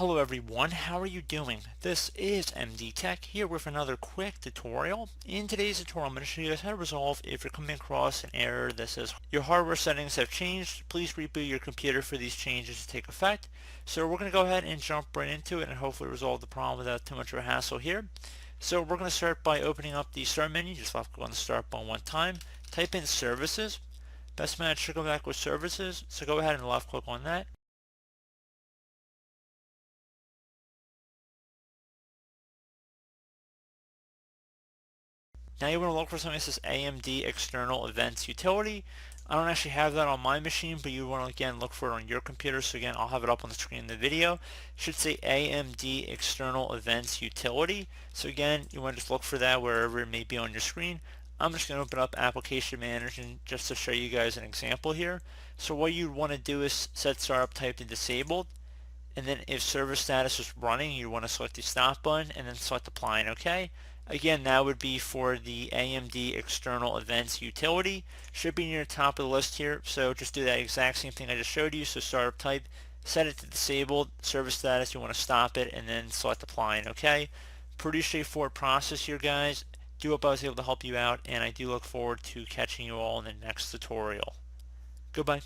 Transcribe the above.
Hello everyone, how are you doing? This is MD Tech here with another quick tutorial. In today's tutorial, I'm going to show you guys how to resolve if you're coming across an error that says your hardware settings have changed. Please reboot your computer for these changes to take effect. So we're going to go ahead and jump right into it and hopefully resolve the problem without too much of a hassle here. So we're going to start by opening up the start menu. Just left click on the start button one time. Type in services. Best match should go back with services. So go ahead and left click on that. Now you want to look for something that says AMD External Events Utility. I don't actually have that on my machine, but you want to again look for it on your computer. So again, I'll have it up on the screen in the video. It should say AMD External Events Utility. So again, you want to just look for that wherever it may be on your screen. I'm just going to open up Application Manager just to show you guys an example here. So what you want to do is set startup type to disabled. And then if server status is running, you want to select the stop button and then select apply and OK. Again, that would be for the AMD External Events Utility. Should be near the top of the list here, so just do that exact same thing I just showed you. So startup type, set it to disabled, server status, you want to stop it, and then select apply and OK. Pretty straightforward process here, guys. Do hope I was able to help you out, and I do look forward to catching you all in the next tutorial. Goodbye.